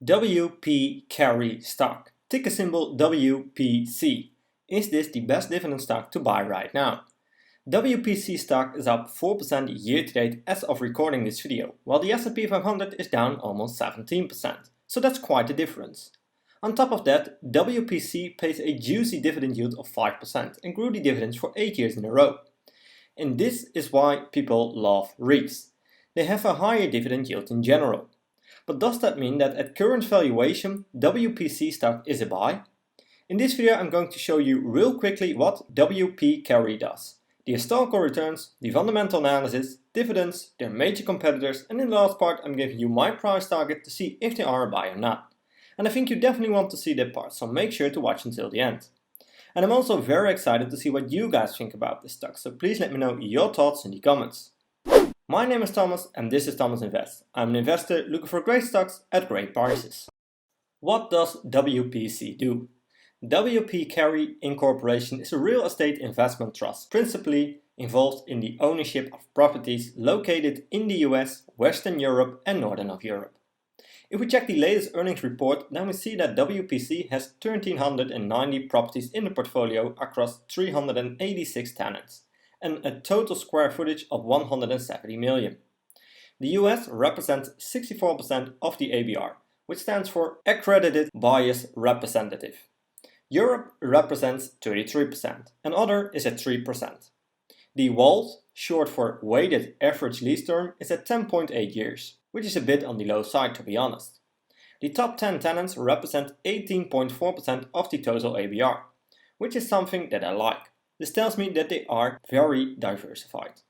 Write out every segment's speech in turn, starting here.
WP Carey stock, ticker symbol WPC. Is this the best dividend stock to buy right now? WPC stock is up 4% year to date as of recording this video, while the S&P 500 is down almost 17%, so that's quite a difference. On top of that, WPC pays a juicy dividend yield of 5% and grew the dividends for 8 years in a row. And this is why people love REITs. They have a higher dividend yield in general. But does that mean that at current valuation, WPC stock is a buy? In this video I'm going to show you real quickly what WP Carey does. The historical returns, the fundamental analysis, dividends, their major competitors, and in the last part I'm giving you my price target to see if they are a buy or not. And I think you definitely want to see that part, so make sure to watch until the end. And I'm also very excited to see what you guys think about this stock, so please let me know your thoughts in the comments. My name is Thomas and this is Thomas Invest. I'm an investor looking for great stocks at great prices. What does WPC do? WP Carey Incorporation is a real estate investment trust principally involved in the ownership of properties located in the US, Western Europe and Northern of Europe. If we check the latest earnings report, then we see that WPC has 1,390 properties in the portfolio across 386 tenants and a total square footage of 170 million. The US represents 64% of the ABR, which stands for Accredited Buyers Representative. Europe represents 33% and other is at 3%. The WALT, short for Weighted Average Lease Term, is at 10.8 years, which is a bit on the low side to be honest. The top 10 tenants represent 18.4% of the total ABR, which is something that I like. This tells me that they are very diversified.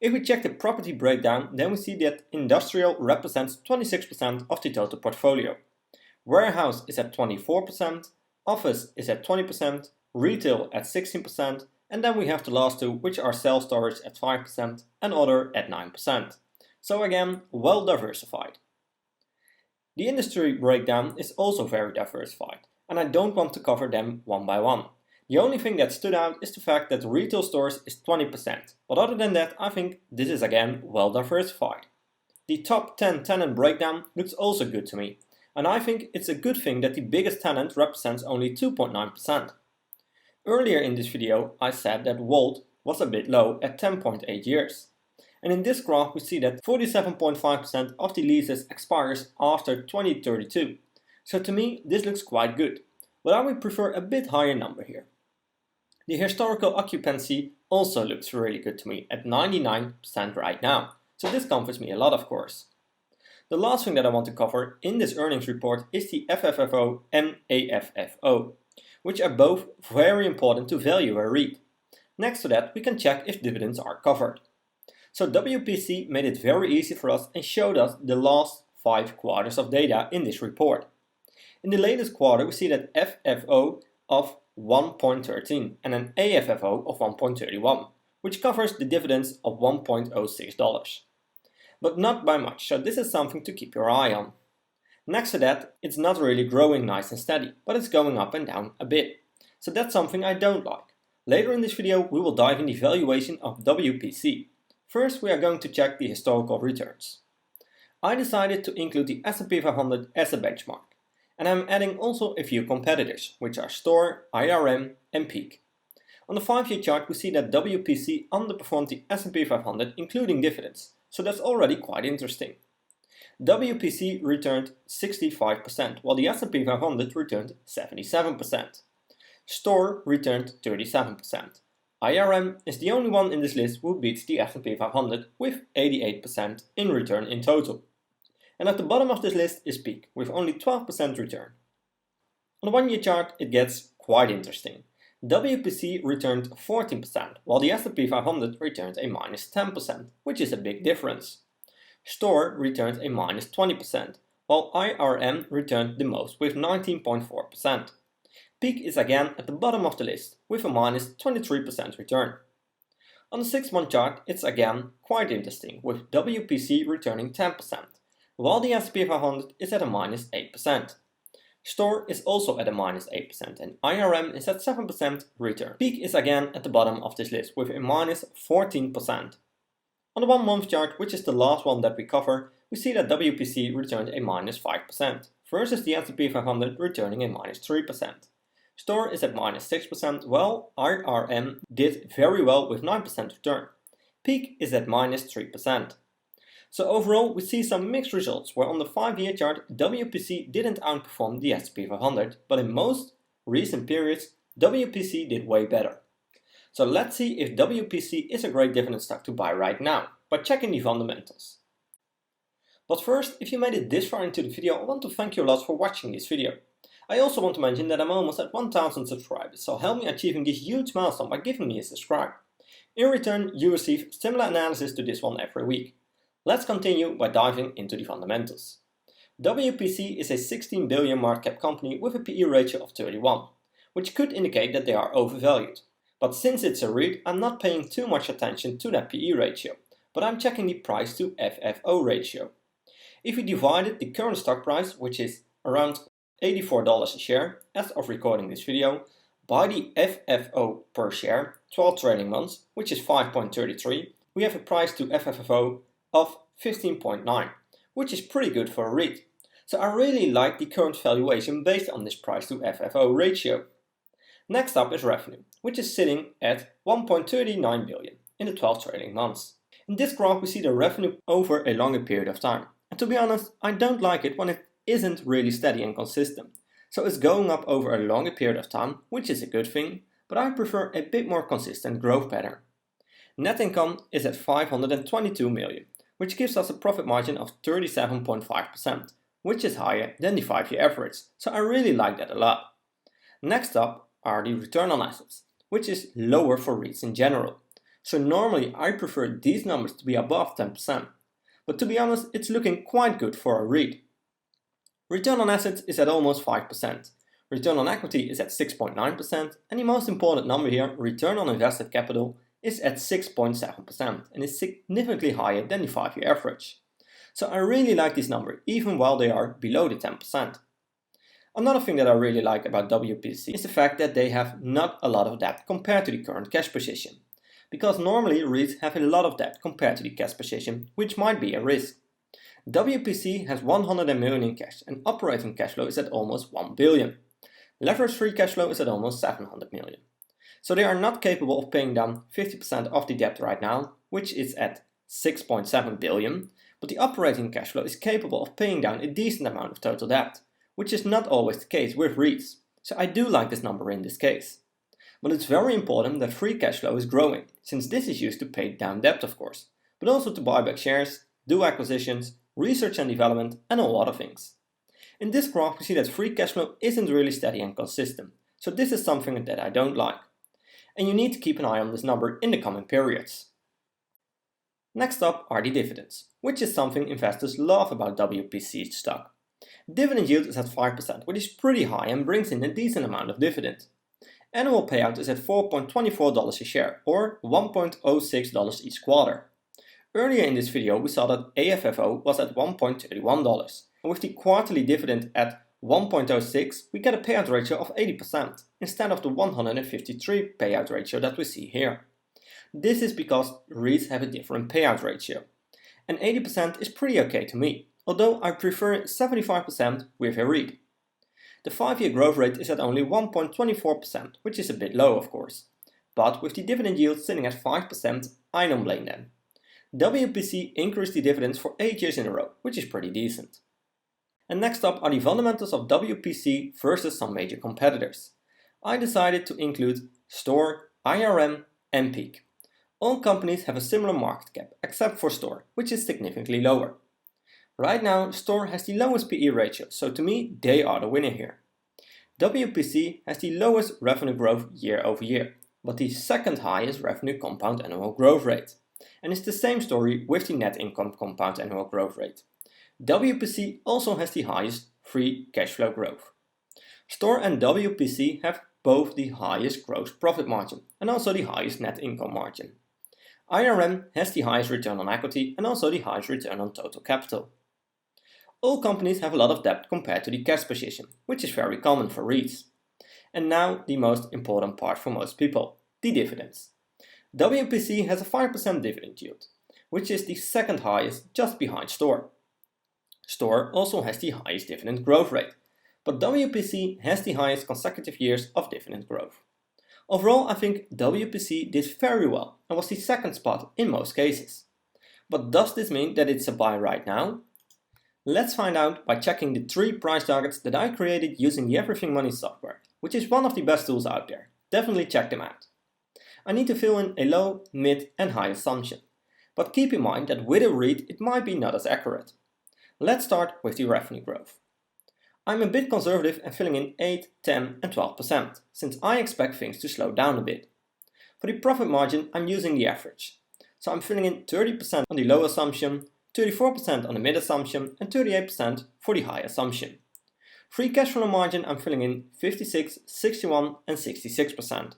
If we check the property breakdown, then we see that industrial represents 26% of the total portfolio. Warehouse is at 24%, office is at 20%, retail at 16%, and then we have the last two, which are self-storage at 5% and other at 9%. So again, well diversified. The industry breakdown is also very diversified, and I don't want to cover them one by one. The only thing that stood out is the fact that retail stores is 20%, but other than that I think this is again well diversified. The top 10 tenant breakdown looks also good to me, and I think it's a good thing that the biggest tenant represents only 2.9%. Earlier in this video I said that WALT was a bit low at 10.8 years. And in this graph we see that 47.5% of the leases expires after 2032. So to me this looks quite good, but I would prefer a bit higher number here. The historical occupancy also looks really good to me at 99% right now, so this comforts me a lot of course. The last thing that I want to cover in this earnings report is the FFO and AFFO, which are both very important to value a REIT. Next to that we can check if dividends are covered. So WPC made it very easy for us and showed us the last 5 quarters of data in this report. In the latest quarter we see that FFO of 1.13 and an AFFO of 1.31, which covers the dividends of $1.06. But not by much, so this is something to keep your eye on. Next to that, it's not really growing nice and steady, but it's going up and down a bit. So that's something I don't like. Later in this video we will dive in the valuation of WPC. First we are going to check the historical returns. I decided to include the S&P 500 as a benchmark. And I'm adding also a few competitors, which are Store, IRM and Peak. On the 5-year chart we see that WPC underperformed the S&P 500 including dividends, so that's already quite interesting. WPC returned 65%, while the S&P 500 returned 77%. Store returned 37%. IRM is the only one in this list who beats the S&P 500 with 88% in return in total. And at the bottom of this list is Peak, with only 12% return. On the 1-year chart it gets quite interesting. WPC returned 14%, while the S&P 500 returned a minus 10%, which is a big difference. Store returned a minus 20%, while IRM returned the most with 19.4%. Peak is again at the bottom of the list, with a minus 23% return. On the 6-month chart it's again quite interesting, with WPC returning 10%. While the S&P 500 is at a minus 8%. Store is also at a minus 8% and IRM is at 7% return. Peak is again at the bottom of this list with a minus 14%. On the 1 month chart, which is the last one that we cover, we see that WPC returned a minus 5% versus the S&P 500 returning a minus 3%. Store is at minus 6%, while RRM did very well with 9% return. Peak is at minus 3%. So overall, we see some mixed results, where on the 5-year chart, WPC didn't outperform the S&P 500, but in most recent periods, WPC did way better. So let's see if WPC is a great dividend stock to buy right now, by checking the fundamentals. But first, if you made it this far into the video, I want to thank you a lot for watching this video. I also want to mention that I'm almost at 1000 subscribers, so help me achieving this huge milestone by giving me a subscribe. In return, you receive similar analysis to this one every week. Let's continue by diving into the fundamentals. WPC is a 16 billion market cap company with a PE ratio of 31, which could indicate that they are overvalued. But since it's a REIT, I'm not paying too much attention to that PE ratio, but I'm checking the price to FFO ratio. If we divided the current stock price, which is around $84 a share as of recording this video, by the FFO per share, 12 trading months, which is 5.33, we have a price to FFO of 15.9, which is pretty good for a REIT. So I really like the current valuation based on this price to FFO ratio. Next up is revenue, which is sitting at 1.39 billion in the 12 trading months. In this graph we see the revenue over a longer period of time. And to be honest, I don't like it when it isn't really steady and consistent. So it's going up over a longer period of time, which is a good thing, but I prefer a bit more consistent growth pattern. Net income is at 522 million, which gives us a profit margin of 37.5%, which is higher than the 5-year average, so I really like that a lot. Next up are the return on assets, which is lower for REITs in general. So normally I prefer these numbers to be above 10%, but to be honest, it's looking quite good for a REIT. Return on assets is at almost 5%. Return on equity is at 6.9%, and the most important number here, return on invested capital, is at 6.7% and is significantly higher than the 5-year average. So I really like this number, even while they are below the 10%. Another thing that I really like about WPC is the fact that they have not a lot of debt compared to the current cash position. Because normally REITs have a lot of debt compared to the cash position, which might be a risk. WPC has 100 million in cash and operating cash flow is at almost 1 billion. Leverage free cash flow is at almost 700 million. So they are not capable of paying down 50% of the debt right now, which is at 6.7 billion, but the operating cash flow is capable of paying down a decent amount of total debt, which is not always the case with REITs. So I do like this number in this case. But it's very important that free cash flow is growing, since this is used to pay down debt of course, but also to buy back shares, do acquisitions, research and development, and all other things. In this graph we see that free cash flow isn't really steady and consistent, so this is something that I don't like. And you need to keep an eye on this number in the coming periods. Next up are the dividends, which is something investors love about WPC stock. Dividend yield is at 5%, which is pretty high and brings in a decent amount of dividend. Annual payout is at $4.24 a share, or $1.06 each quarter. Earlier in this video we saw that AFFO was at $1.31, and with the quarterly dividend at 1.06 we get a payout ratio of 80% instead of the 153 payout ratio that we see here. This is because REITs have a different payout ratio, and 80% is pretty okay to me, although I prefer 75% with a REIT. The 5-year growth rate is at only 1.24%, which is a bit low of course, but with the dividend yield sitting at 5%, I don't blame them. WPC increased the dividends for 8 years in a row, which is pretty decent. And next up are the fundamentals of WPC versus some major competitors. I decided to include Store, IRM and Peak. All companies have a similar market cap, except for Store, which is significantly lower. Right now, Store has the lowest PE ratio, so to me, they are the winner here. WPC has the lowest revenue growth year over year, but the second highest revenue compound annual growth rate. And it's the same story with the net income compound annual growth rate. WPC also has the highest free cash flow growth. Store and WPC have both the highest gross profit margin and also the highest net income margin. IRM has the highest return on equity and also the highest return on total capital. All companies have a lot of debt compared to the cash position, which is very common for REITs. And now the most important part for most people, the dividends. WPC has a 5% dividend yield, which is the second highest just behind Store. Store also has the highest dividend growth rate, but WPC has the highest consecutive years of dividend growth. Overall, I think WPC did very well and was the second spot in most cases. But does this mean that it's a buy right now? Let's find out by checking the 3 price targets that I created using the Everything Money software, which is one of the best tools out there. Definitely check them out. I need to fill in a low, mid and high assumption, but keep in mind that with a REIT it might be not as accurate. Let's start with the revenue growth. I'm a bit conservative and filling in 8, 10 and 12%, since I expect things to slow down a bit. For the profit margin I'm using the average, so I'm filling in 30% on the low assumption, 34% on the mid assumption and 38% for the high assumption. Free cash flow margin I'm filling in 56, 61 and 66%.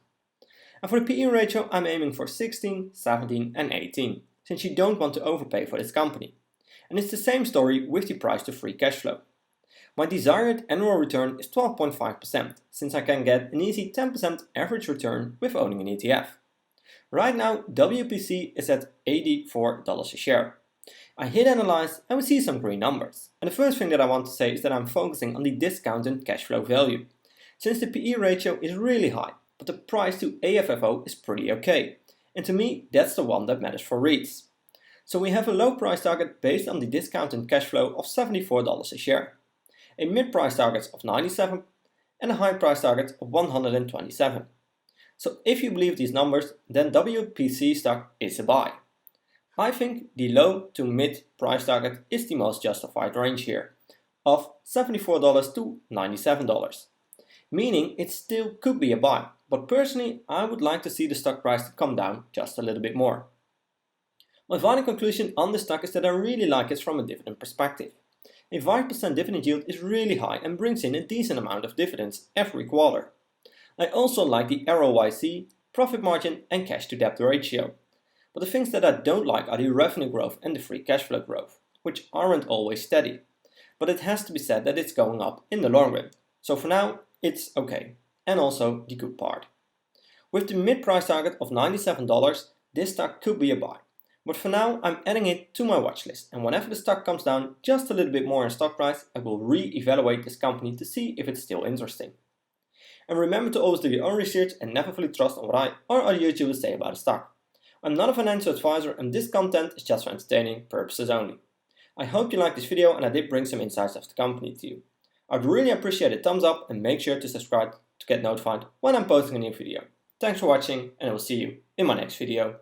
And for the PE ratio I'm aiming for 16, 17 and 18, since you don't want to overpay for this company. And it's the same story with the price to free cash flow. My desired annual return is 12.5%, since I can get an easy 10% average return with owning an ETF. Right now WPC is at $84 a share. I hit analyze and we see some green numbers. And the first thing that I want to say is that I'm focusing on the discounted cash flow value, since the PE ratio is really high, but the price to AFFO is pretty okay. And to me that's the one that matters for REITs. So we have a low price target based on the discounted cash flow of $74 a share, a mid price target of 97 and a high price target of 127. So if you believe these numbers, then WPC stock is a buy. I think the low to mid price target is the most justified range here, of $74 to $97, meaning it still could be a buy, but personally I would like to see the stock price to come down just a little bit more. My final conclusion on the stock is that I really like it from a dividend perspective. A 5% dividend yield is really high and brings in a decent amount of dividends every quarter. I also like the ROIC, profit margin and cash to debt ratio. But the things that I don't like are the revenue growth and the free cash flow growth, which aren't always steady. But it has to be said that it's going up in the long run. So for now, it's okay. And also the good part. With the mid price target of $97, this stock could be a buy. But for now, I'm adding it to my watch list, and whenever the stock comes down just a little bit more in stock price, I will re-evaluate this company to see if it's still interesting. And remember to always do your own research and never fully trust on what I or other YouTubers say about a stock. I'm not a financial advisor and this content is just for entertaining purposes only. I hope you liked this video and I did bring some insights of the company to you. I'd really appreciate a thumbs up and make sure to subscribe to get notified when I'm posting a new video. Thanks for watching and I will see you in my next video.